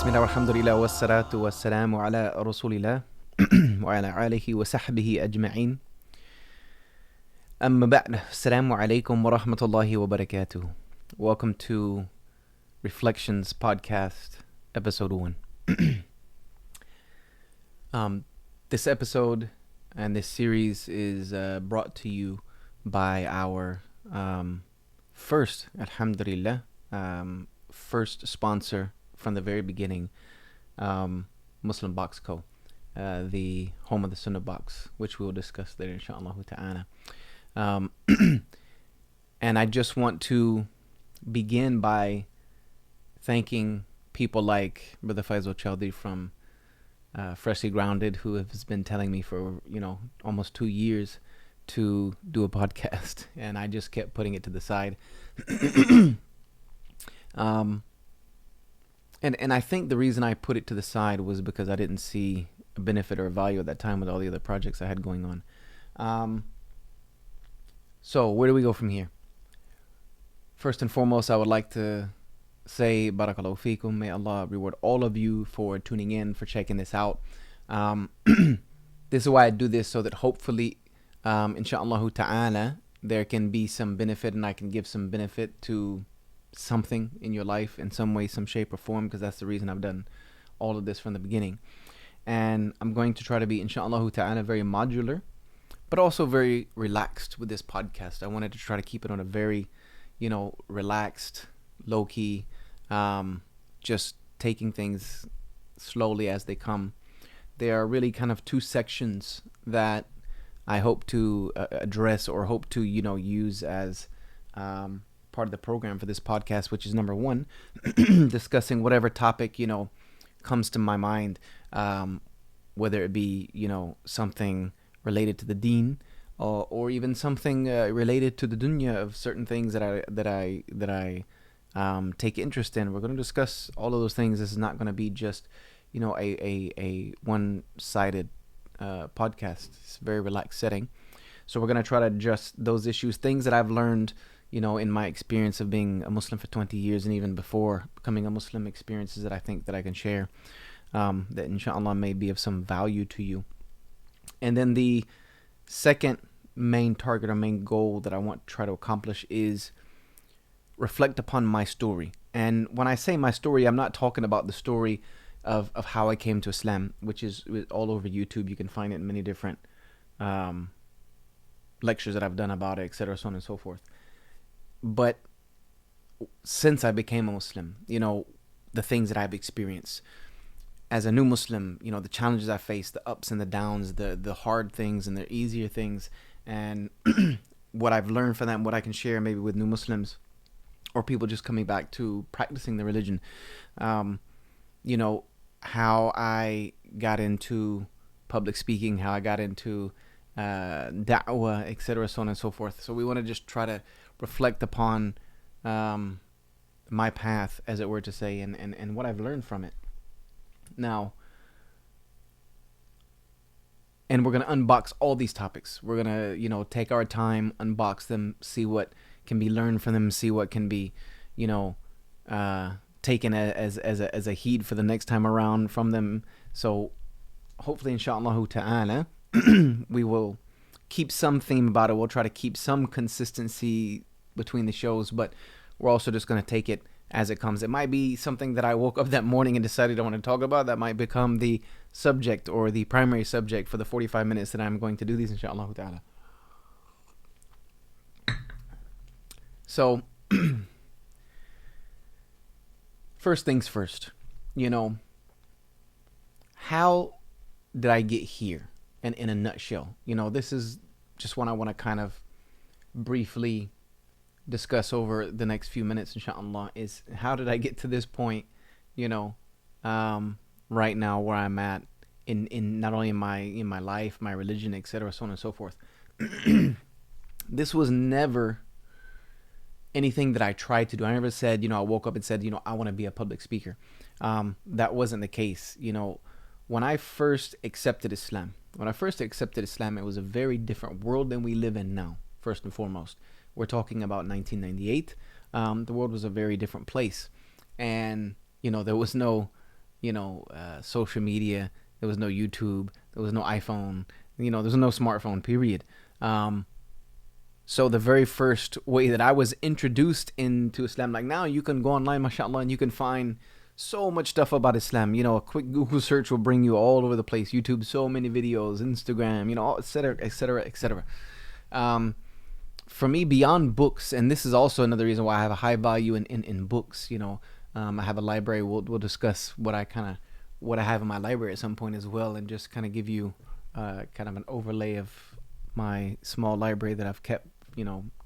بسم الله والحمد لله والصلاة والسلام على رسول الله وعلى آله وصحبه أجمعين. أما بعد, السلام عليكم ورحمة الله وبركاته. Welcome to Reflections Podcast, Episode 1. This episode and this series is brought to you by our first, alhamdulillah, first sponsor from the very beginning, Muslim Box Co., the home of the Sunnah Box, which we will discuss later, inshallah ta'ala. And I just want to begin by thanking people like Brother Faisal Chowdhury from Freshly Grounded, who has been telling me for, almost 2 years to do a podcast, and I just kept putting it to the side. And I think the reason I put it to the side was because I didn't see a benefit or a value at that time with all the other projects I had going on. So where do we go from here? First and foremost, I would like to say Barakallahu feekum. May Allah reward all of you for tuning in, for checking this out. This is why I do this, so that hopefully, inshaAllah ta'ala, there can be some benefit and I can give some benefit to something in your life in some way, some shape or form, because that's the reason I've done all of this from the beginning. And I'm going to try to be, inshallah ta'ala, very modular, but also very relaxed with this podcast. I wanted to try to keep it on a very, relaxed, low-key, just taking things slowly as they come. There are really kind of two sections that I hope to address or hope to, use as part of the program for this podcast, which is number one, discussing whatever topic, comes to my mind, whether it be, something related to the deen, or even something related to the dunya of certain things that I take interest in. We're going to discuss all of those things. This is not going to be just, a one-sided podcast. It's a very relaxed setting. So we're going to try to address those issues, things that I've learned, in my experience of being a Muslim for 20 years and even before becoming a Muslim, experiences that I think that I can share, that inshallah may be of some value to you. And then the second main target or main goal that I want to try to accomplish is reflect upon my story. And when I say my story, I'm not talking about the story of how I came to Islam, which is all over YouTube. You can find it in many different lectures that I've done about it, etc., so on and so forth. But since I became a Muslim, the things that I've experienced as a new Muslim, the challenges I faced, the ups and the downs, the hard things and the easier things, and what I've learned from that, what I can share maybe with new Muslims or people just coming back to practicing the religion. How I got into public speaking, how I got into da'wah, etc., so on and so forth. So we want to just try to reflect upon my path, as it were to say, and what I've learned from it. Now, and we're going to unbox all these topics. We're going to, take our time, unbox them, see what can be learned from them, see what can be, taken as a heed for the next time around from them. So hopefully, inshallah ta'ala, we will keep some theme about it. We'll try to keep some consistency between the shows, but we're also just going to take it as it comes. It might be something that I woke up that morning and decided I want to talk about. That might become the subject or the primary subject for the 45 minutes that I'm going to do these, inshallah ta'ala. So, first things first, how did I get here? And in a nutshell, this is just what I want to kind of briefly discuss over the next few minutes, inshallah, is how did I get to this point, right now where I'm at in not only in my life, my religion, etc., so on and so forth. This was never anything that I tried to do. I never said, I woke up and said, I want to be a public speaker. That wasn't the case. When I first accepted Islam, it was a very different world than we live in now, first and foremost. We're talking about 1998. The world was a very different place. And, there was no social media. There was no YouTube. There was no iPhone. There was no smartphone. Period. So the very first way that I was introduced into Islam, like now you can go online, mashallah, and you can find so much stuff about Islam. A quick Google search will bring you all over the place. YouTube, so many videos, Instagram, etc., etc., etc. For me, beyond books, and this is also another reason why I have a high value in books. I have a library. We'll discuss what I have in my library at some point as well, and just kind of give you kind of an overlay of my small library that I've kept,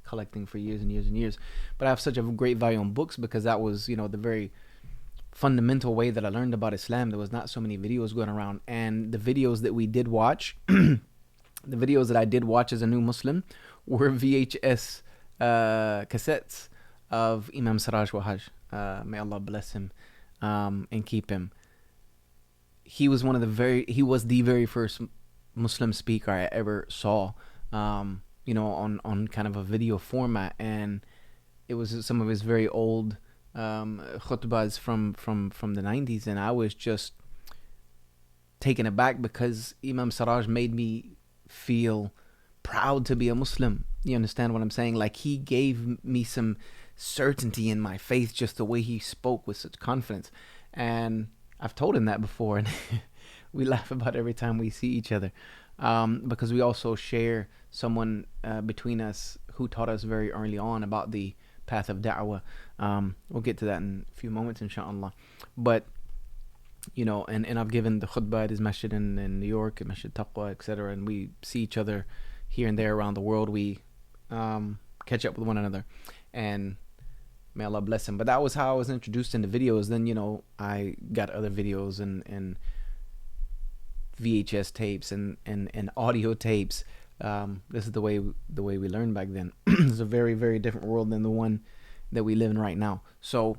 collecting for years and years and years. But I have such a great value on books because that was, the very fundamental way that I learned about Islam. There was not so many videos going around, and the videos that we did watch, the videos that I did watch as a new Muslim were VHS cassettes of Imam Siraj Wahaj. May Allah bless him and keep him. He was the very first Muslim speaker I ever saw, on kind of a video format, and it was some of his very old khutbahs from the 90s, and I was just taken aback because Imam Siraj made me feel proud to be a Muslim. You understand what I'm saying? Like, he gave me some certainty in my faith, just the way he spoke with such confidence. And I've told him that before, and we laugh about it every time we see each other, because we also share someone between us who taught us very early on about the path of da'wah. We'll get to that in a few moments, inshallah. But and I've given the khutbah at his masjid in New York, at Masjid Taqwa, etc., and we see each other here and there around the world. We catch up with one another, and may Allah bless him. But that was how I was introduced into videos. Then I got other videos and VHS tapes and audio tapes. This is the way we learned back then. It's a very, very different world than the one that we live in right now. So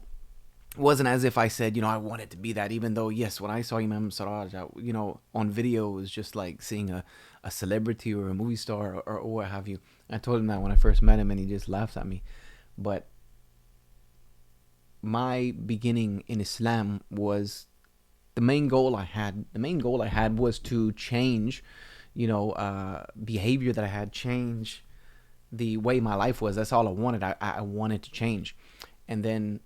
it wasn't as if I said, I wanted to be that, even though, yes, when I saw Imam Siraj, on video, it was just like seeing a celebrity or a movie star or what have you. I told him that when I first met him, and he just laughs at me. But my beginning in Islam was the main goal I had. The main goal I had was to change, behavior that I had, change the way my life was. That's all I wanted. I wanted to change. And then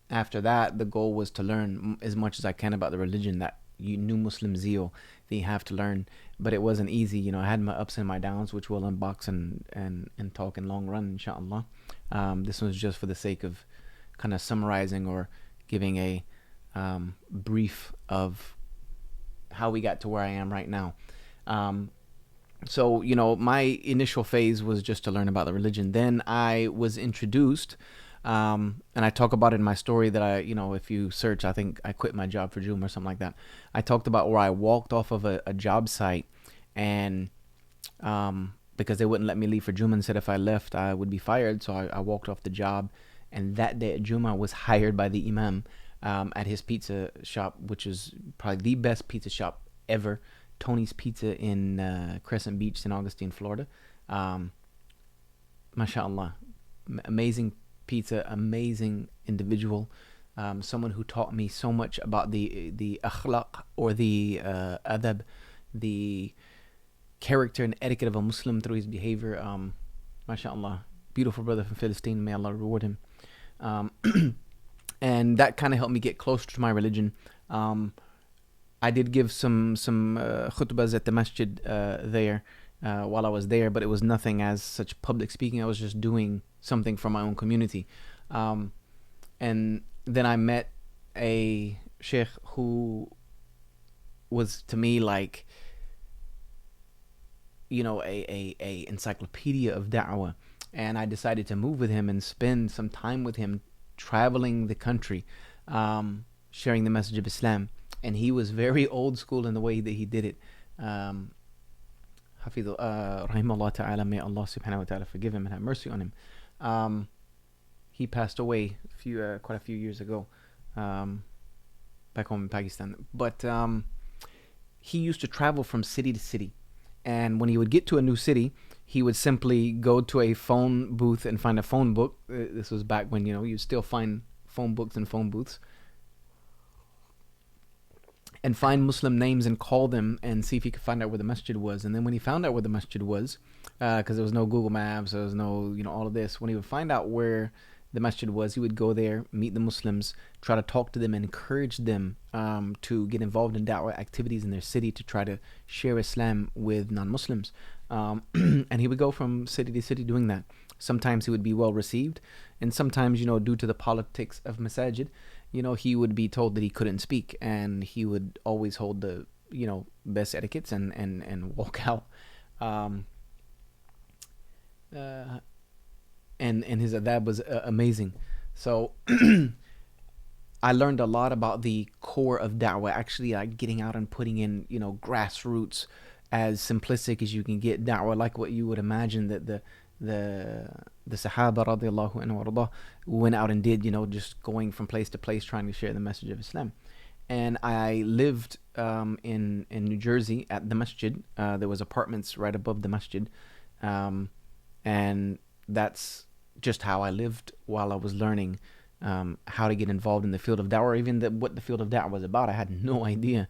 after that, the goal was to learn as much as I can about the religion, that new Muslim zeal that you have to learn. But it wasn't easy. I had my ups and my downs, which we'll unbox and talk in long run, inshallah. This was just for the sake of kind of summarizing or giving a brief of how we got to where I am right now. So my initial phase was just to learn about the religion. Then I was introduced, and I talk about it in my story that if you search, I think I quit my job for Juma or something like that. I talked about where I walked off of a job site, and because they wouldn't let me leave for Juma, and said if I left I would be fired. So I walked off the job, and that day at Juma was hired by the Imam at his pizza shop, which is probably the best pizza shop ever, Tony's Pizza in Crescent Beach, St. Augustine, Florida. MashaAllah, amazing pizza, amazing individual, someone who taught me so much about the akhlaq, or the adab, the character and etiquette of a Muslim through his behavior. MashaAllah, beautiful brother from Philistine, may Allah reward him. And that kind of helped me get closer to my religion. I did give some khutbahs at the masjid there while I was there, but it was nothing as such public speaking. I was just doing something for my own community. And then I met a sheikh who was to me like, a encyclopedia of da'wah. And I decided to move with him and spend some time with him, traveling the country, sharing the message of Islam. And he was very old school in the way that he did it. Rahimahullah ta'ala, may Allah subhanahu wa ta'ala forgive him and have mercy on him. He passed away quite a few years ago, back home in Pakistan. But he used to travel from city to city. And when he would get to a new city, he would simply go to a phone booth and find a phone book. This was back when, you'd still find phone books in phone booths. and find Muslim names and call them and see if he could find out where the masjid was. And then when he found out where the masjid was, because there was no Google Maps, there was no, all of this. When he would find out where the masjid was, he would go there, meet the Muslims, try to talk to them, and encourage them to get involved in da'wah activities in their city to try to share Islam with non-Muslims. And he would go from city to city doing that. Sometimes he would be well received, and sometimes, due to the politics of masajid, he would be told that he couldn't speak, and he would always hold the, best etiquettes and walk out. And his adab was amazing. So I learned a lot about the core of da'wah, actually getting out and putting in, grassroots, as simplistic as you can get da'wah, like what you would imagine that the Sahaba radiallahu anhu went out and did, just going from place to place trying to share the message of Islam. And I lived in New Jersey at the masjid. There was apartments right above the masjid, and that's just how I lived while I was learning how to get involved in the field of da'wah, or even what the field of da'wah was about. I had no idea,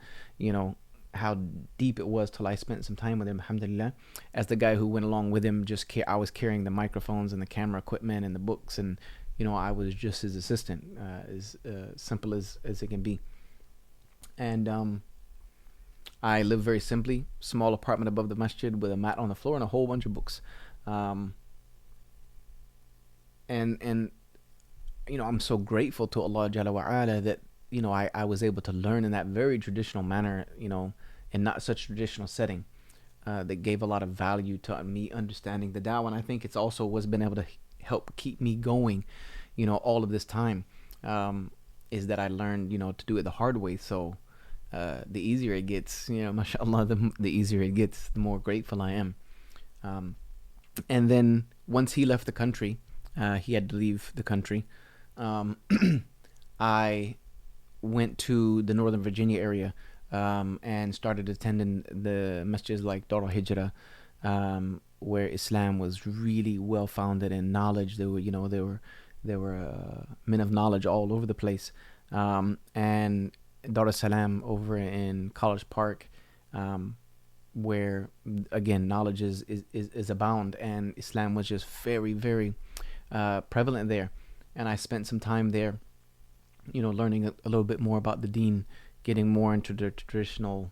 how deep it was till I spent some time with him, alhamdulillah. As the guy who went along with him, I was carrying the microphones and the camera equipment and the books, and I was just his assistant, as simple as it can be. And I lived very simply, small apartment above the masjid with a mat on the floor and a whole bunch of books. And I'm so grateful to Allah Jalla wa Ala that I was able to learn in that very traditional manner, in not such traditional setting, that gave a lot of value to me understanding the da'wah. And I think it's also what's been able to help keep me going, all of this time, is that I learned, to do it the hard way. So the easier it gets, mashallah, the easier it gets, the more grateful I am. And then once he left the country, he had to leave the country. I went to the Northern Virginia area and started attending the masjids like Dar al-Hijrah, where Islam was really well founded in knowledge. There were men of knowledge all over the place, and Dar es-Salaam over in College Park, where again knowledge is abound, and Islam was just very, very prevalent there. And I spent some time there, learning a little bit more about the deen, getting more into the traditional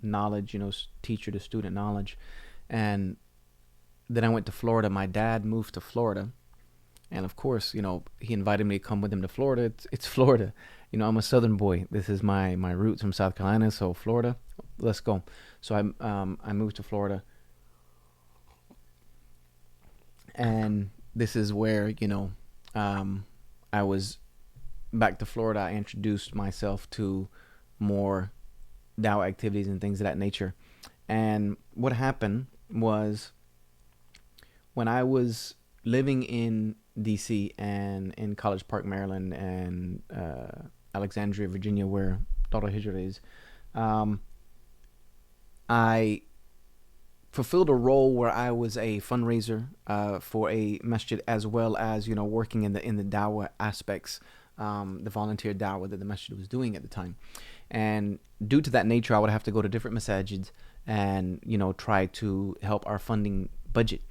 knowledge, teacher to student knowledge. And then I went to Florida. My dad moved to Florida, and of course, he invited me to come with him to Florida. It's Florida. I'm a Southern boy. This is my roots from South Carolina, so Florida, let's go. So I moved to Florida, and this is where I was back to Florida. I introduced myself to more da'wah activities and things of that nature. And what happened was, when I was living in DC and in College Park, Maryland, and Alexandria, Virginia, where Dar al-Hijrah is, I fulfilled a role where I was a fundraiser for a masjid, as well as working in the da'wah aspects, the volunteer da'wah that the masjid was doing at the time. And due to that nature, I would have to go to different masajids and try to help our funding budget.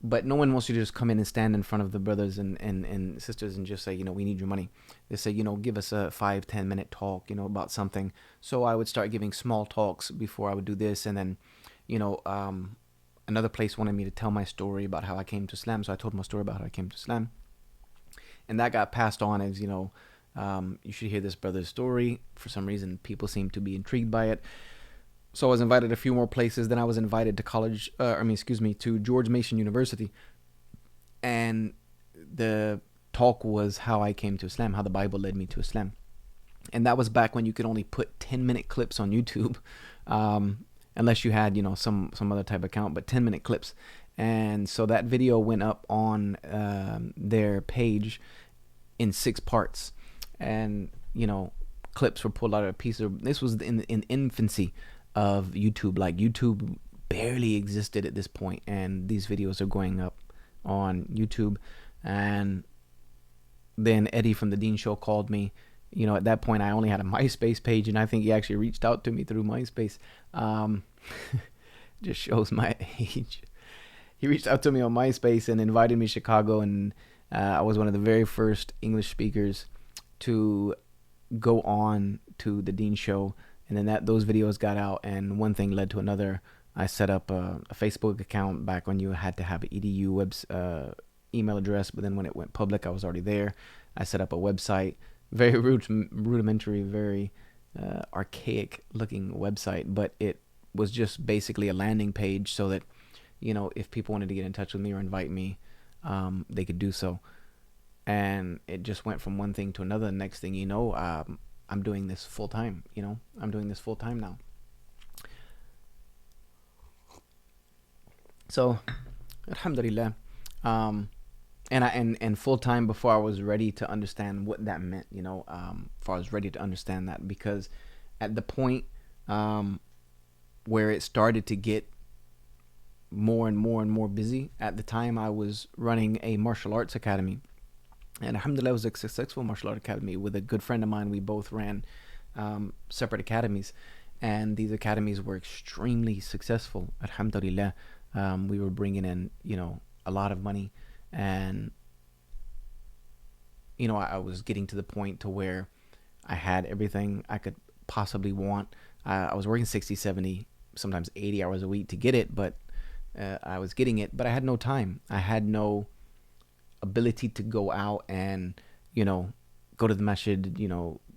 But no one wants you to just come in and stand in front of the brothers and sisters and just say, we need your money. They say, give us a 5-10 minute talk, about something. So I would start giving small talks before I would do this, and then another place wanted me to tell my story about how I came to Islam. So I told my story about how I came to Islam. And that got passed on as, you should hear this brother's story. For some reason, people seemed to be intrigued by it. So I was invited a few more places. Then I was invited to to George Mason University. And the talk was how I came to Islam, how the Bible led me to Islam. And that was back when you could only put 10-minute clips on YouTube. Unless you had, some other type of account, but 10-minute clips. And so that video went up on their page in 6 parts. And, clips were pulled out of a piece of, this was in infancy of YouTube. Like, YouTube barely existed at this point, and these videos are going up on YouTube. And then Eddie from the Dean Show called me At that point, I only had a MySpace page, and I think he actually reached out to me through MySpace. Um, just shows my age. He reached out to me on MySpace and invited me to Chicago, and I was one of the very first English speakers to go on to the Dean Show. And then those videos got out, and one thing led to another. I set up a Facebook account back when you had to have an edu email address, but then when it went public, I was already there. I set up a website, very rudimentary, very archaic looking website, but it was just basically a landing page so that, if people wanted to get in touch with me or invite me, they could do so. And it just went from one thing to another. Next thing you know, I'm doing this full time. I'm doing this full time now. So, alhamdulillah. And full time before I was ready to understand what that meant. Before I was ready to understand that, because at the point where it started to get more and more and more busy, at the time I was running a martial arts academy. And alhamdulillah, it was a successful martial arts academy with a good friend of mine. We both ran separate academies, and these academies were extremely successful. Alhamdulillah, we were bringing in, a lot of money, and I was getting to the point to where I had everything I could possibly want. I was working 60, 70, sometimes 80 hours a week to get it, but I was getting it, but I had no time. I had no ability to go out and go to the masjid,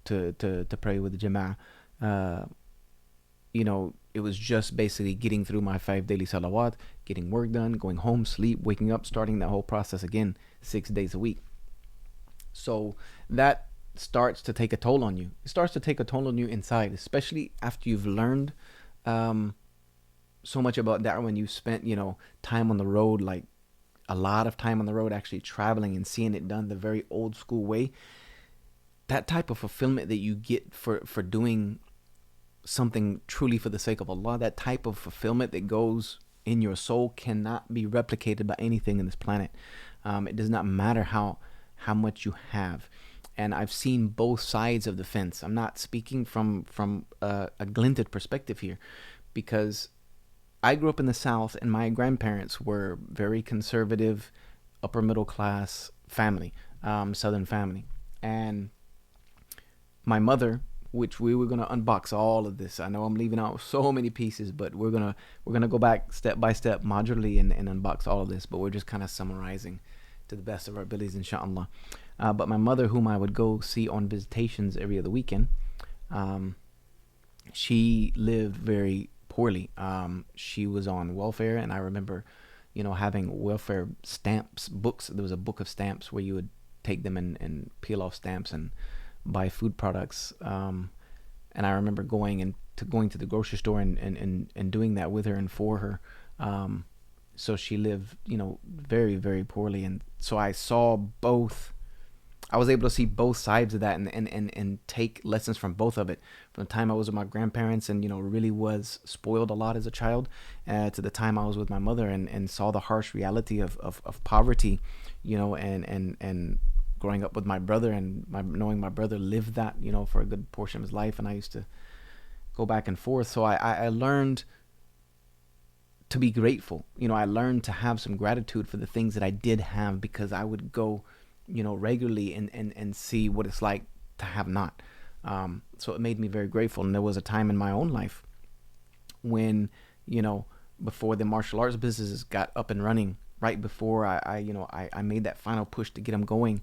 to pray with the jama'ah. It was just basically getting through my 5 daily salawat, getting work done, going home, sleep, waking up, starting that whole process again 6 days a week. So that starts to take a toll on you. It starts to take a toll on you inside, especially after you've learned so much about that, when you spent time on the road, like a lot of time on the road, actually traveling and seeing it done the very old school way. That type of fulfillment that you get for doing something truly for the sake of Allah, that type of fulfillment that goes in your soul, cannot be replicated by anything in this planet. It does not matter how much you have. And I've seen both sides of the fence. I'm not speaking from a glinted perspective here, because I grew up in the South, and my grandparents were very conservative, upper middle class family, Southern family. And my mother, which we were gonna unbox all of this. I know I'm leaving out so many pieces, but we're gonna go back step by step, modularly, and unbox all of this. But we're just kind of summarizing to the best of our abilities, inshallah. But my mother, whom I would go see on visitations every other weekend, she lived very poorly. She was on welfare, and I remember, having welfare stamps, books. There was a book of stamps where you would take them and peel off stamps and buy food products. And I remember going to the grocery store and doing that with her and for her. So she lived, very, very poorly. And so I was able to see both sides of that and take lessons from both of it. From the time I was with my grandparents and, really was spoiled a lot as a child, to the time I was with my mother and saw the harsh reality of poverty, and growing up with my brother and knowing my brother lived that, for a good portion of his life. And I used to go back and forth. So I learned to be grateful. I learned to have some gratitude for the things that I did have, because I would go regularly and see what it's like to have not. So it made me very grateful. And there was a time in my own life when, before the martial arts businesses got up and running, right before I made that final push to get them going,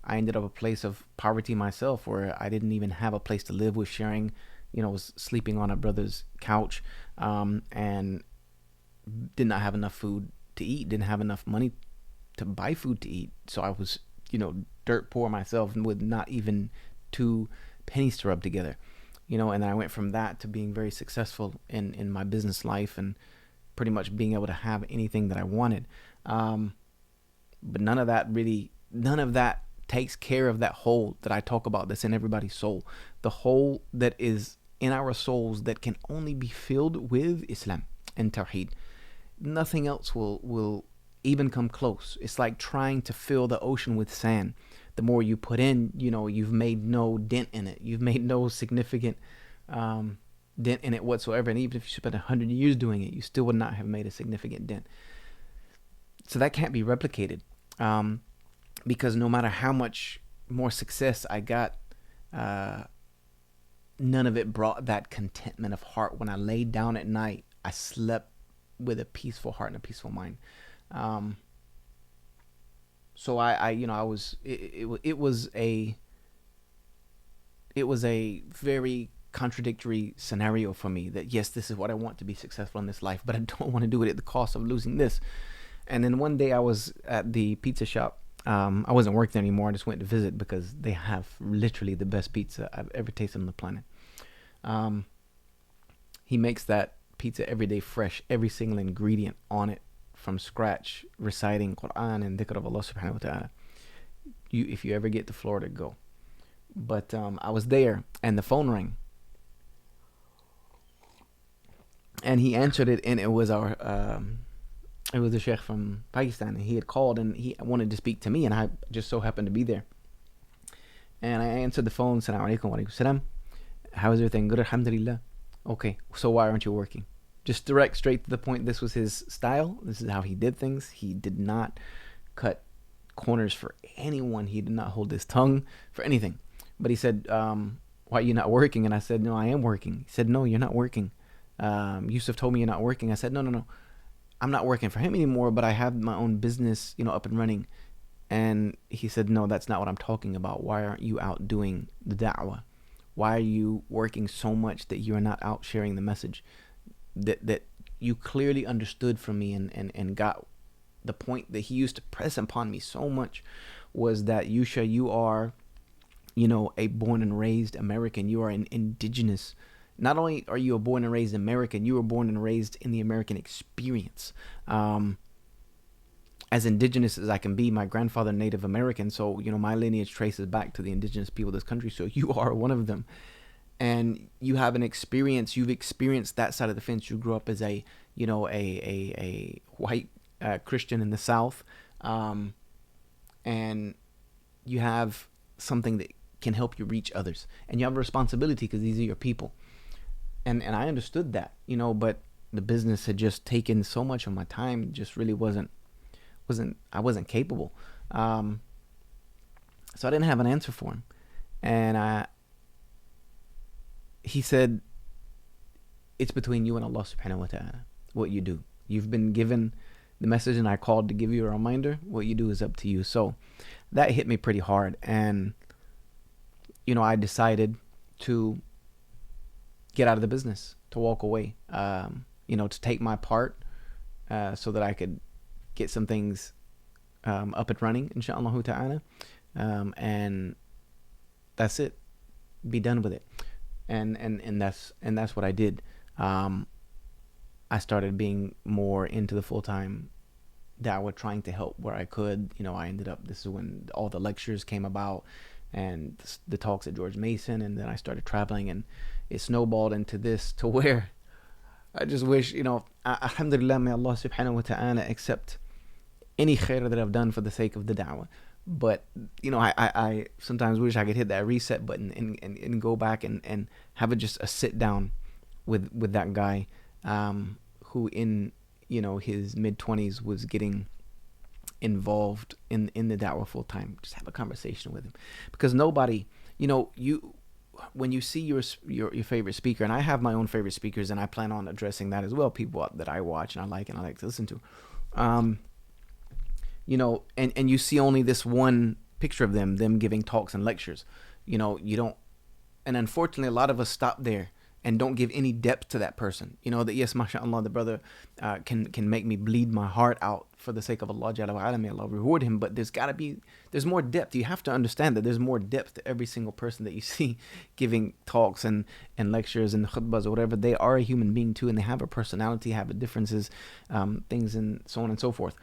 I ended up a place of poverty myself, where I didn't even have a place to live, was sharing, was sleeping on a brother's couch, and did not have enough food to eat, didn't have enough money to buy food to eat. So I was dirt poor myself, and with not even 2 pennies to rub together, and then I went from that to being very successful in my business life, and pretty much being able to have anything that I wanted. But none of that takes care of that hole that I talk about, that's in everybody's soul, the hole that is in our souls that can only be filled with Islam and Tawheed. Nothing else will even come close. It's like trying to fill the ocean with sand. the more you put in, you've made no dent in it. You've made no significant dent in it whatsoever. And even if you spent 100 years doing it, you still would not have made a significant dent. So that can't be replicated, because no matter how much more success I got, none of it brought that contentment of heart. When I laid down at night, I slept with a peaceful heart and a peaceful mind. So it was a very contradictory scenario for me, that yes, this is what I want to be successful in this life, but I don't want to do it at the cost of losing this. And then one day I was at the pizza shop. I wasn't working there anymore. I just went to visit because they have literally the best pizza I've ever tasted on the planet. He makes that pizza every day fresh, every single ingredient on it from scratch, reciting Quran and dhikr of Allah subhanahu wa ta'ala. If you ever get to Florida, go. But I was there and the phone rang. And he answered it, and it was it was the sheikh from Pakistan, and he had called and he wanted to speak to me, and I just so happened to be there. And I answered the phone. Assalamu alaikum wa alaikum salam. How is everything? Good, alhamdulillah. Okay, so why aren't you working? Just direct, straight to the point. This was his style. This is how he did things. He did not cut corners for anyone. He did not hold his tongue for anything. But he said, why are you not working? And I said, no, I am working. He said, no, you're not working. Yusuf told me you're not working. I said, no. I'm not working for him anymore, but I have my own business, up and running. And he said, no, that's not what I'm talking about. Why aren't you out doing the da'wah? Why are you working so much that you are not out sharing the message? That you clearly understood from me and got the point that he used to press upon me so much, was that Yusha, you are, a born and raised American. You are an indigenous. Not only are you a born and raised American, you were born and raised in the American experience. As indigenous as I can be, my grandfather Native American, so my lineage traces back to the indigenous people of this country. So you are one of them, and you have an experience. You've experienced that side of the fence. You grew up as a white Christian in the South, and you have something that can help you reach others, and you have a responsibility because these are your people. And I understood that, but the business had just taken so much of my time. Just really I wasn't capable. So I didn't have an answer for him. And he said, it's between you and Allah subhanahu wa ta'ala, what you do. You've been given the message, and I called to give you a reminder. What you do is up to you. So that hit me pretty hard. And, I decided to get out of the business, to walk away, to take my part, so that I could get some things up and running, inshallah ta'ala, and that's it. Be done with it, and that's what I did. I started being more into the full-time da'wah, trying to help where I could. I ended up. This is when all the lectures came about, and the talks at George Mason, and then I started traveling, and it snowballed into this, to where I just wish, alhamdulillah, may Allah subhanahu wa ta'ala accept any khair that I've done for the sake of the da'wah. But, I sometimes wish I could hit that reset button and go back and have just a sit down with that guy, who in, his mid-20s was getting involved in the da'wah full time. Just have a conversation with him, because nobody, when you see your favorite speaker, and I have my own favorite speakers, and I plan on addressing that as well, people that I watch and I like to listen to, and you see only this one picture of them giving talks and lectures, you don't, and unfortunately a lot of us stop there and don't give any depth to that person. That yes, mashallah, the brother can make me bleed my heart out for the sake of Allah Jalla wa Ala, may Allah reward him. But there's more depth. You have to understand that there's more depth to every single person that you see giving talks and lectures and khutbahs or whatever. They are a human being too, and they have a personality, have a differences, things, and so on and so forth.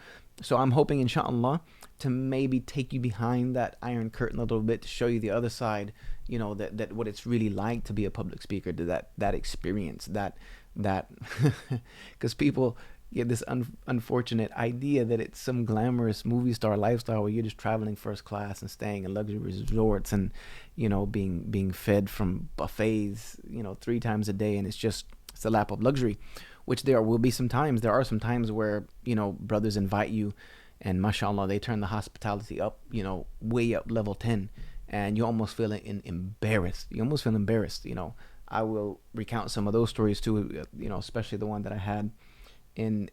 So I'm hoping, inshallah, to maybe take you behind that iron curtain a little bit, to show you the other side, that what it's really like to be a public speaker, to that experience, that because people, get this unfortunate idea that it's some glamorous movie star lifestyle where you're just traveling first class and staying in luxury resorts and, being fed from buffets, 3 times a day, and it's a lap of luxury, which there are some times where, brothers invite you, and mashallah, they turn the hospitality up, way up level 10, and you almost feel embarrassed. You almost feel embarrassed. I will recount some of those stories too, especially the one that I had in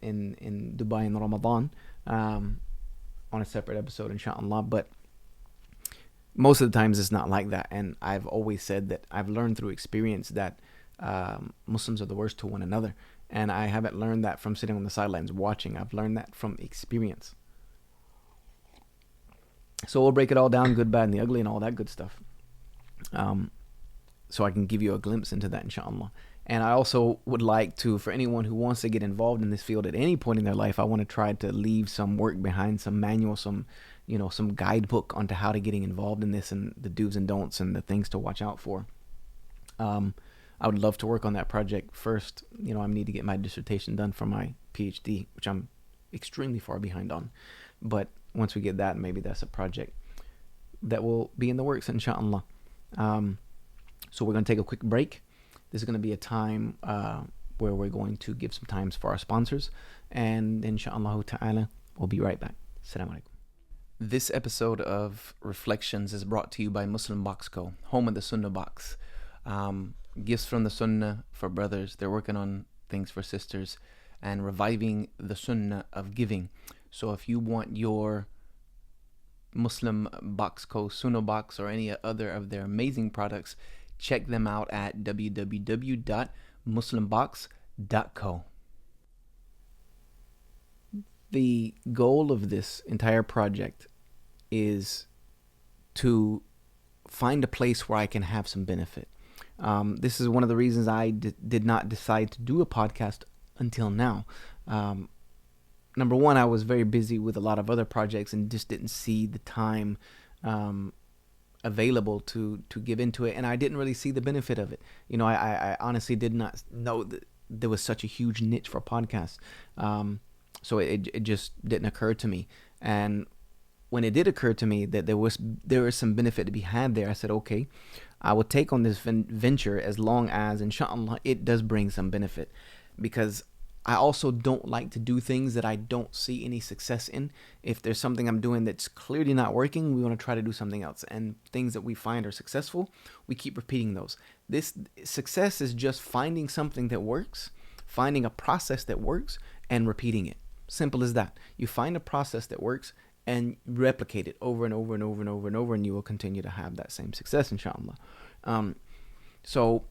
Dubai in Ramadan, on a separate episode, inshallah. But most of the times it's not like that. And I've always said that I've learned through experience that Muslims are the worst to one another. And I haven't learned that from sitting on the sidelines watching. I've learned that from experience. So we'll break it all down, good, bad, and the ugly, and all that good stuff. So I can give you a glimpse into that, inshallah. And I also would like to, for anyone who wants to get involved in this field at any point in their life, I want to try to leave some work behind, some manual, some guidebook onto how to getting involved in this, and the do's and don'ts and the things to watch out for. I would love to work on that project first. I need to get my dissertation done for my PhD, which I'm extremely far behind on. But once we get that, maybe that's a project that will be in the works, inshallah. So we're going to take a quick break. This is going to be a time where we're going to give some times for our sponsors. And inshallah ta'ala, we'll be right back. Assalamu alaikum. This episode of Reflections is brought to you by Muslim Box Co., home of the Sunnah Box. Gifts from the Sunnah for brothers. They're working on things for sisters and reviving the Sunnah of giving. So if you want your Muslim Box Co. Sunnah Box or any other of their amazing products, check them out at www.muslimbox.co. The goal of this entire project is to find a place where I can have some benefit. This is one of the reasons I did not decide to do a podcast until now. Number one, I was very busy with a lot of other projects and just didn't see the time available to give into it, and I didn't really see the benefit of it. I honestly did not know that there was such a huge niche for podcasts. So it just didn't occur to me. And when it did occur to me that there was some benefit to be had there, I said, okay, I will take on this venture as long as, inshallah, it does bring some benefit, because I also don't like to do things that I don't see any success in. If there's something I'm doing that's clearly not working, we want to try to do something else. And things that we find are successful, we keep repeating those. This success is just finding something that works, finding a process that works, and repeating it. Simple as that. You find a process that works and replicate it over and over and over and over and over, and you will continue to have that same success, inshallah. So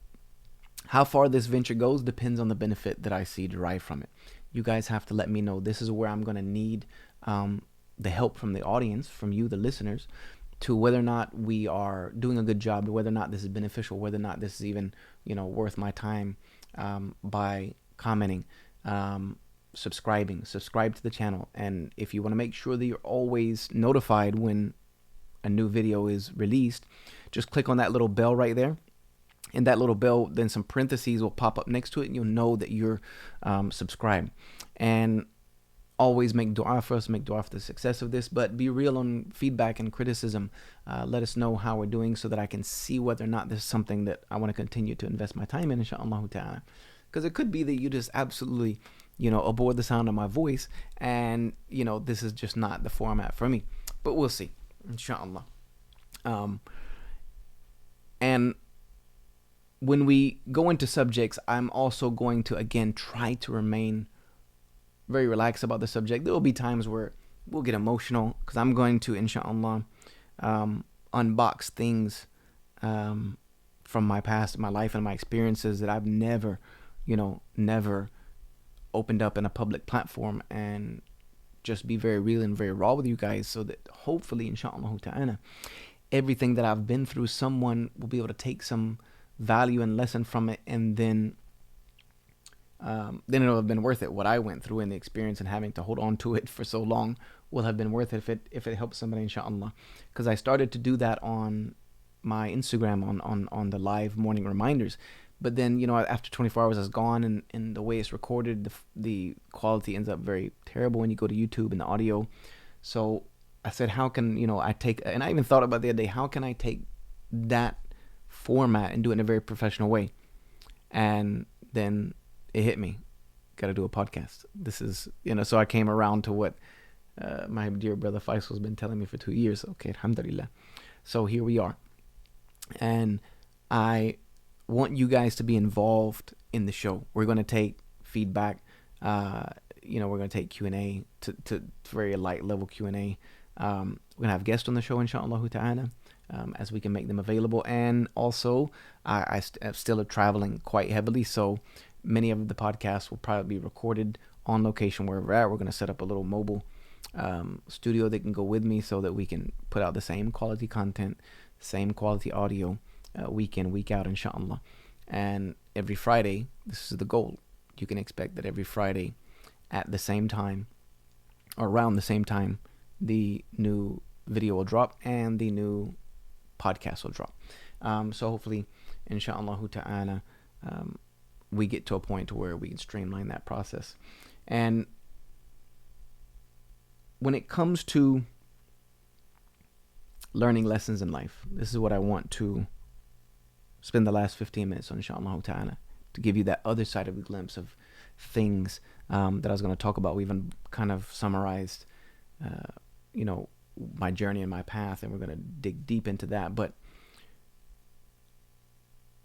how far this venture goes depends on the benefit that I see derived from it. You guys have to let me know. This is where I'm going to need the help from the audience, from you, the listeners, to whether or not we are doing a good job, whether or not this is beneficial, whether or not this is even, worth my time, by commenting, subscribe to the channel. And if you want to make sure that you're always notified when a new video is released, just click on that little bell right there. And that little bell, then some parentheses will pop up next to it, and you'll know that you're subscribed. And always make dua for us, make dua for the success of this, but be real on feedback and criticism. Let us know how we're doing so that I can see whether or not this is something that I want to continue to invest my time in, inshallah ta'ala. Because it could be that you just absolutely, abhor the sound of my voice, and, this is just not the format for me. But we'll see, inshallah. And when we go into subjects, I'm also going to, again, try to remain very relaxed about the subject. There will be times where we'll get emotional, because I'm going to, inshallah, unbox things from my past, my life, and my experiences that I've never opened up in a public platform, and just be very real and very raw with you guys, so that hopefully, inshallah ta'ala, everything that I've been through, someone will be able to take some value and lesson from it, and then it'll have been worth it. What I went through and the experience and having to hold on to it for so long will have been worth it if it helps somebody, inshallah. Because I started to do that on my Instagram on the live morning reminders, but then, after 24 hours is gone, and the way it's recorded, the quality ends up very terrible when you go to YouTube and the audio. So I said, how can, I take, and I even thought about the other day, how can I take that format and do it in a very professional way? And then it hit me, got to do a podcast. This is, so I came around to what my dear brother Faisal's been telling me for 2 years. Okay, alhamdulillah. So here we are. And I want you guys to be involved in the show. We're going to take feedback. We're going to take Q&A to very light level Q&A. We're going to have guests on the show, inshallah ta'ala, as we can make them available. And also, I still are traveling quite heavily, so many of the podcasts will probably be recorded on location wherever we're at. We're going to set up a little mobile studio that can go with me so that we can put out the same quality content, same quality audio, week in, week out, inshallah. And every Friday, this is the goal. You can expect that every Friday at the same time, or around the same time, the new video will drop and the new podcast will drop. So hopefully, inshallah ta'ala, we get to a point where we can streamline that process. And when it comes to learning lessons in life, this is what I want to spend the last 15 minutes on, inshallah ta'ala, to give you that other side of the glimpse of things that I was going to talk about. We even kind of summarized, my journey and my path, and we're going to dig deep into that. But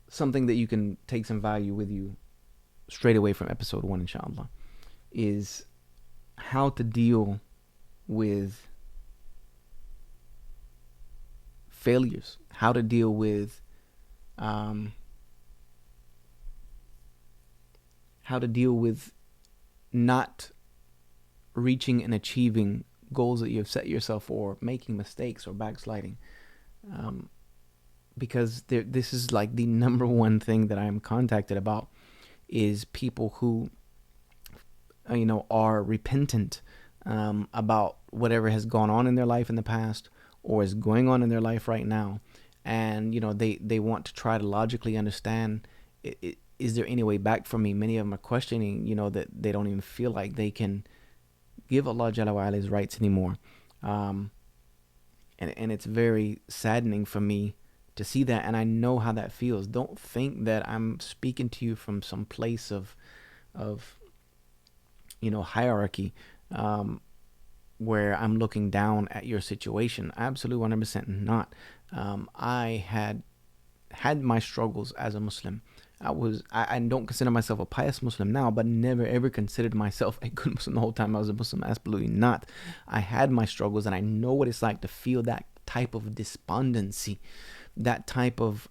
something that you can take some value with you straight away from episode 1, inshallah, is how to deal with failures, how to deal with not reaching and achieving goals that you have set yourself for, making mistakes or backsliding. Because this is like the number one thing that I am contacted about, is people who, are repentant about whatever has gone on in their life in the past or is going on in their life right now. And, they want to try to logically understand, is there any way back for me? Many of them are questioning, that they don't even feel like they can give Allah Jalla wa Ala his rights anymore. And it's very saddening for me to see that, and I know how that feels. Don't think that I'm speaking to you from some place of hierarchy, where I'm looking down at your situation. Absolutely 100% not. I had my struggles as a Muslim. I don't consider myself a pious Muslim now, but never ever considered myself a good Muslim the whole time I was a Muslim. Absolutely not. I had my struggles, and I know what it's like to feel that type of despondency, that type of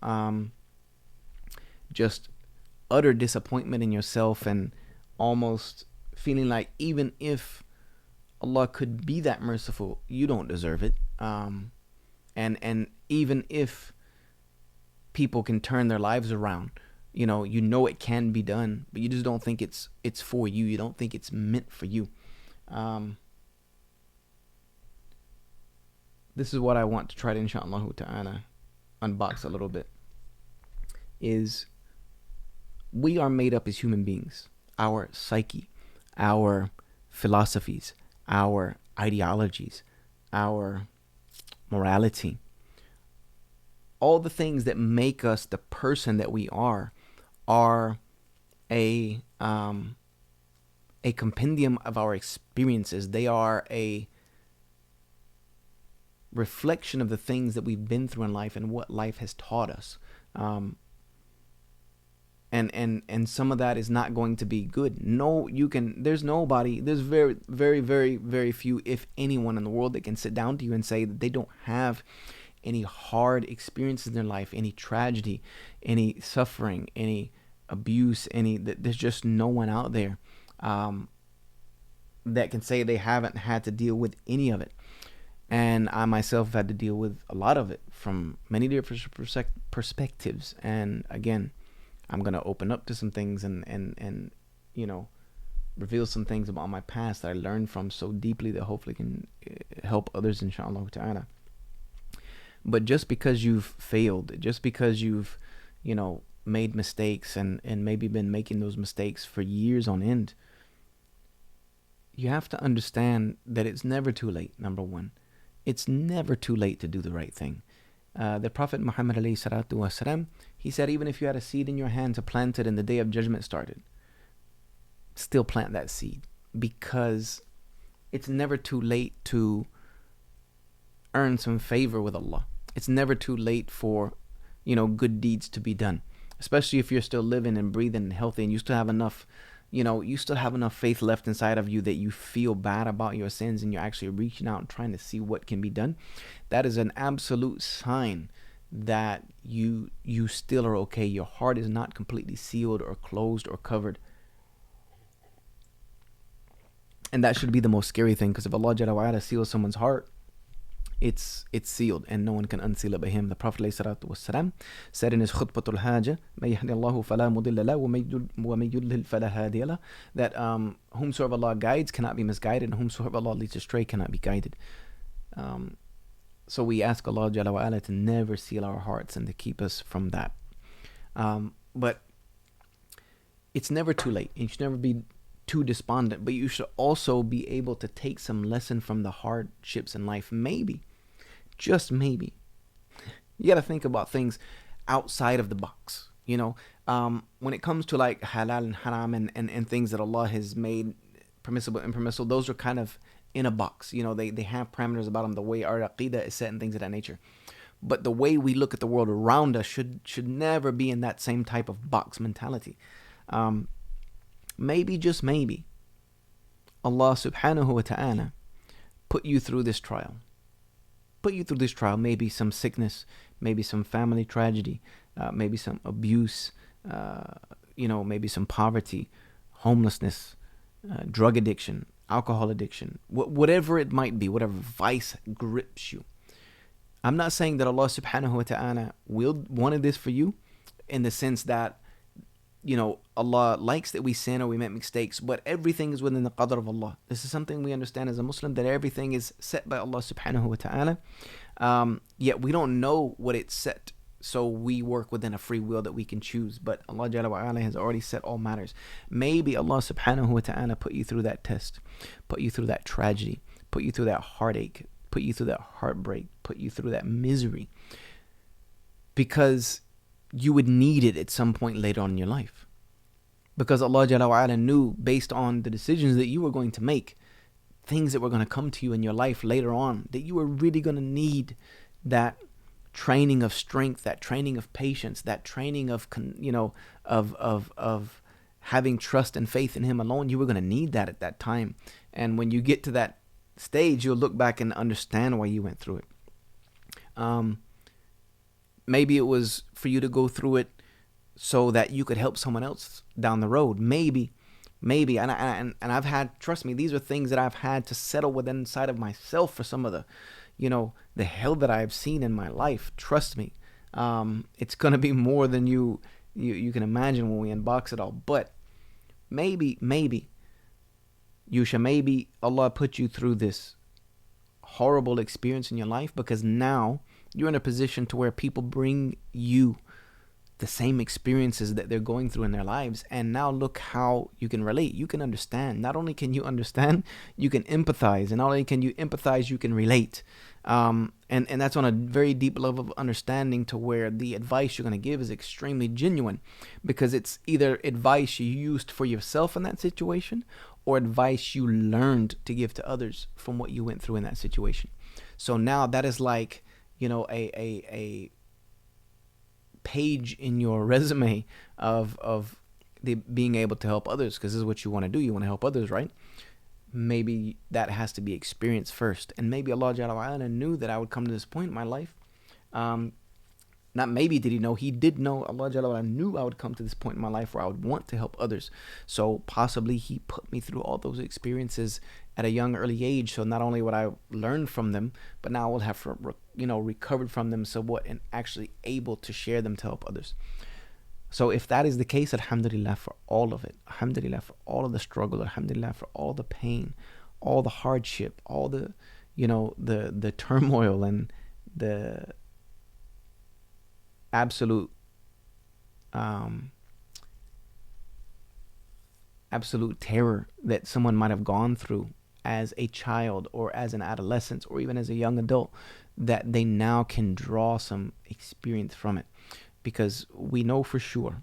just utter disappointment in yourself, and almost feeling like even if Allah could be that merciful, you don't deserve it. And even if people can turn their lives around, it can be done, but you just don't think it's for you. You don't think it's meant for you. This is what I want to try to, inshallah ta'ala, unbox a little bit. Is we are made up as human beings. Our psyche, our philosophies, our ideologies, our morality, all the things that make us the person that we are a compendium of our experiences. They are a reflection of the things that we've been through in life and what life has taught us. And some of that is not going to be good. There's very, very, very, very few, if anyone in the world, that can sit down to you and say that they don't have any hard experiences in their life, any tragedy, any suffering, any abuse, there's just no one out there that can say they haven't had to deal with any of it. And I myself have had to deal with a lot of it from many different perspectives. And again, I'm going to open up to some things and reveal some things about my past that I learned from so deeply that hopefully can help others, inshallah ta'ala. But just because you've failed, just because you've, made mistakes and maybe been making those mistakes for years on end, you have to understand that it's never too late. Number one, it's never too late to do the right thing. The Prophet Muhammad alayhi salatu wasalam, he said, even if you had a seed in your hand to plant it and the day of judgment started, still plant that seed, because it's never too late to earn some favor with Allah. It's never too late for, good deeds to be done, especially if you're still living and breathing and healthy and you still have enough, you still have enough faith left inside of you that you feel bad about your sins and you're actually reaching out and trying to see what can be done. That is an absolute sign that you still are okay. Your heart is not completely sealed or closed or covered. And that should be the most scary thing, because if Allah Jalla wa Ala seals someone's heart, it's sealed and no one can unseal it but him. The Prophet ﷺ said in his khutbatul hajah, مَن يَهْدِ اللَّهُ فَلَا مُضِلَّ لَهُ وَمَن يُضْلِلْ فَلَا هَادِيَ لَهُ, that whomsoever Allah guides cannot be misguided, and whomsoever Allah leads astray cannot be guided. So we ask Allah Jalla wa Ala to never seal our hearts and to keep us from that. But it's never too late. You should never be too despondent, but you should also be able to take some lesson from the hardships in life. Maybe, just maybe, you got to think about things outside of the box. When it comes to like halal and haram and things that Allah has made permissible and impermissible, those are kind of in a box. They have parameters about them, the way our aqidah is set and things of that nature. But the way we look at the world around us should never be in that same type of box mentality. Maybe, just maybe, Allah subhanahu wa ta'ala put you through this trial. Maybe some sickness, maybe some family tragedy, maybe some abuse, maybe some poverty, homelessness, drug addiction, alcohol addiction, whatever it might be, whatever vice grips you. I'm not saying that Allah subhanahu wa ta'ala wanted this for you in the sense that, Allah likes that we sin or we make mistakes, but everything is within the qadr of Allah. This is something we understand as a Muslim, that everything is set by Allah subhanahu wa ta'ala. Yet we don't know what it's set, so we work within a free will that we can choose. But Allah Jalla wa Ala has already set all matters. Maybe Allah subhanahu wa ta'ala put you through that test, put you through that tragedy, put you through that heartache, put you through that heartbreak, put you through that misery, because you would need it at some point later on in your life. Because Allah Jalla wa Ala knew, based on the decisions that you were going to make, things that were going to come to you in your life later on, that you were really going to need that training of strength, that training of patience, that training of having trust and faith in Him alone. You were going to need that at that time. And when you get to that stage, you'll look back and understand why you went through it. Maybe it was for you to go through it so that you could help someone else down the road. Maybe, and I've had, trust me, these are things that I've had to settle with inside of myself for some of the hell that I've seen in my life. Trust me, it's gonna be more than you can imagine when we unbox it all. But maybe, Yusha, maybe Allah put you through this horrible experience in your life because now you're in a position to where people bring you the same experiences that they're going through in their lives. And now look how you can relate. You can understand. Not only can you understand, you can empathize. And not only can you empathize, you can relate. And that's on a very deep level of understanding, to where the advice you're going to give is extremely genuine, because it's either advice you used for yourself in that situation or advice you learned to give to others from what you went through in that situation. So now that is like, a page in your resume of the being able to help others, because this is what you want to do. You want to help others, right? Maybe that has to be experienced first. And maybe Allah Jalla wa Ala knew that I would come to this point in my life. Not maybe did He know, He did know. Allah Jalla wa Ala knew I would come to this point in my life where I would want to help others. So possibly He put me through all those experiences at a young, early age. So not only would I learn from them, but now I will have recovered from them somewhat and actually able to share them to help others. So if that is the case, alhamdulillah for all of it. Alhamdulillah for all of the struggle. Alhamdulillah for all the pain, all the hardship, all the, the turmoil and the absolute um, absolute terror that someone might have gone through as a child or as an adolescent or even as a young adult, that they now can draw some experience from it. Because we know for sure,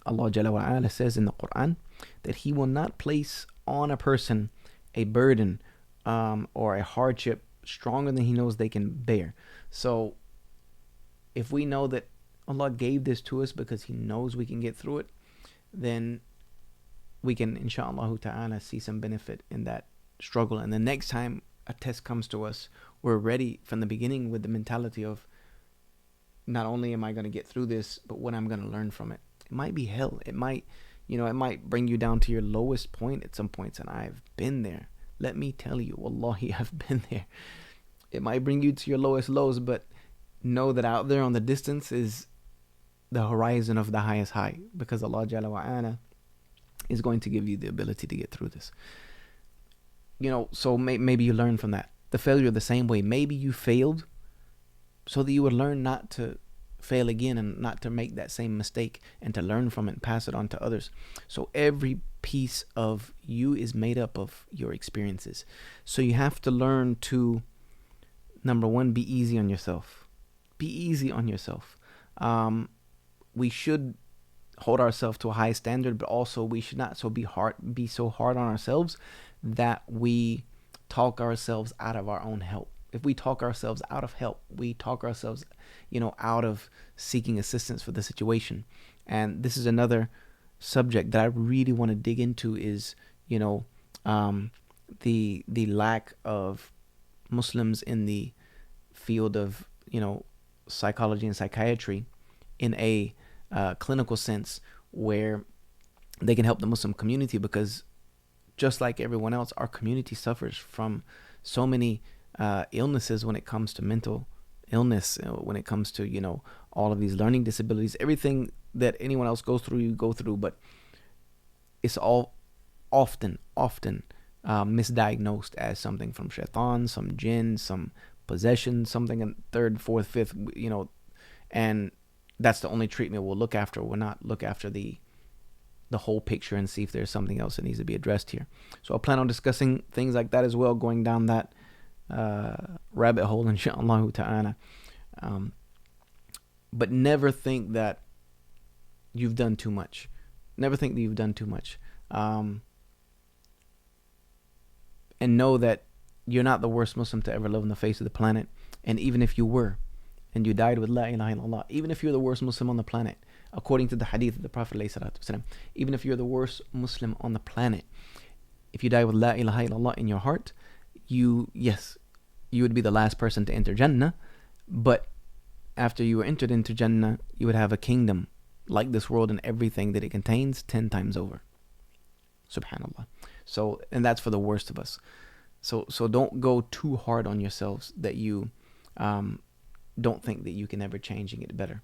Allah Jalla wa Ala says in the Quran that He will not place on a person a burden or a hardship stronger than He knows they can bear. So if we know that Allah gave this to us because He knows we can get through it, then we can, inshallah ta'ala, see some benefit in that struggle. And the next time a test comes to us, we're ready from the beginning with the mentality of, not only am I going to get through this, but what I'm going to learn from it. It might be hell. It might, it might bring you down to your lowest point at some points. And I've been there. Let me tell you, wallahi, I've been there. It might bring you to your lowest lows, but know that out there on the distance is the horizon of the highest high, because Allah Jalla wa Ala is going to give you the ability to get through this. So maybe you learn from that. The failure the same way. Maybe you failed so that you would learn not to fail again and not to make that same mistake, and to learn from it and pass it on to others. So every piece of you is made up of your experiences. So you have to learn to, number one, be easy on yourself. Be easy on yourself. We should hold ourselves to a high standard, but also we should not be so hard on ourselves that we talk ourselves out of our own help. If we talk ourselves out of help, we talk ourselves, out of seeking assistance for the situation. And this is another subject that I really want to dig into is, the lack of Muslims in the field of, psychology and psychiatry in a clinical sense, where they can help the Muslim community, because just like everyone else, our community suffers from so many illnesses when it comes to mental illness, when it comes to, all of these learning disabilities. Everything that anyone else goes through, you go through, but it's all often misdiagnosed as something from shaitan, some jinn, some possession, something in third, fourth, fifth, and that's the only treatment we'll look after. We'll not look after the whole picture and see if there's something else that needs to be addressed here. So I'll plan on discussing things like that as well, going down that rabbit hole, inshallah ta'ala. But never think that you've done too much. Never think that you've done too much. And know that you're not the worst Muslim to ever live on the face of the planet. And even if you were, and you died with La ilaha illallah, even if you're the worst Muslim on the planet, according to the hadith of the Prophet ﷺ, even if you're the worst Muslim on the planet, if you die with La ilaha illallah in your heart, you would be the last person to enter Jannah. But after you were entered into Jannah, you would have a kingdom like this world and everything that it contains 10 times over. Subhanallah. So, and that's for the worst of us. So don't go too hard on yourselves that you don't think that you can ever change and get better.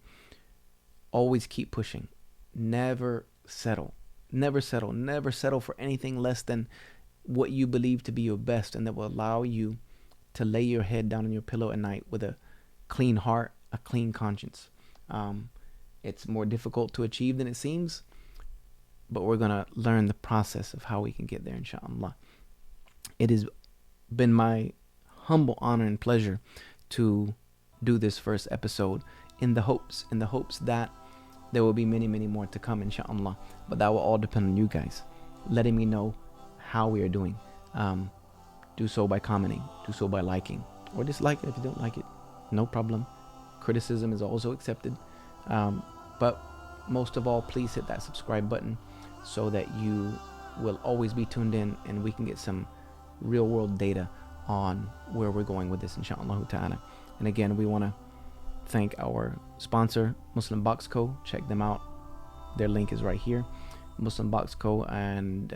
Always keep pushing. Never settle. Never settle. Never settle for anything less than what you believe to be your best, and that will allow you to lay your head down on your pillow at night with a clean heart, a clean conscience. It's more difficult to achieve than it seems, but we're going to learn the process of how we can get there, inshallah. It has been my humble honor and pleasure to do this first episode in the hopes that there will be many, many more to come, inshallah. But that will all depend on you guys letting me know how we are doing. Do so by commenting, do so by liking, or dislike it if you don't like it. No problem. Criticism is also accepted. But most of all, please hit that subscribe button so that you will always be tuned in, and we can get some real world data on where we're going with this, inshallah ta'ala. And again, we want to thank our sponsor, Muslim Box Co. Check them out. Their link is right here, Muslim Box Co. And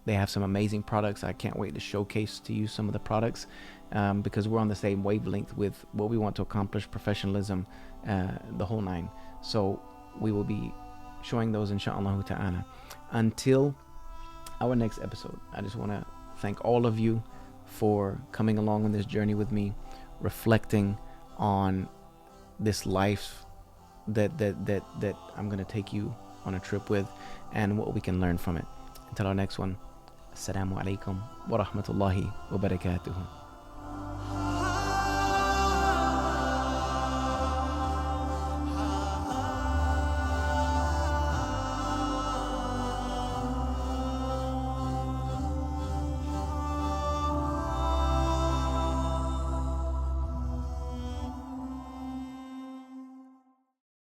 they have some amazing products. I can't wait to showcase to you some of the products, because we're on the same wavelength with what we want to accomplish, professionalism, the whole nine. So we will be showing those, inshallah ta'ala. Until our next episode, I just want to thank all of you for coming along on this journey with me, reflecting on this life that I'm gonna take you on a trip with, and what we can learn from it. Until our next one, Assalamu alaikum wa rahmatullahi wa barakatuhu.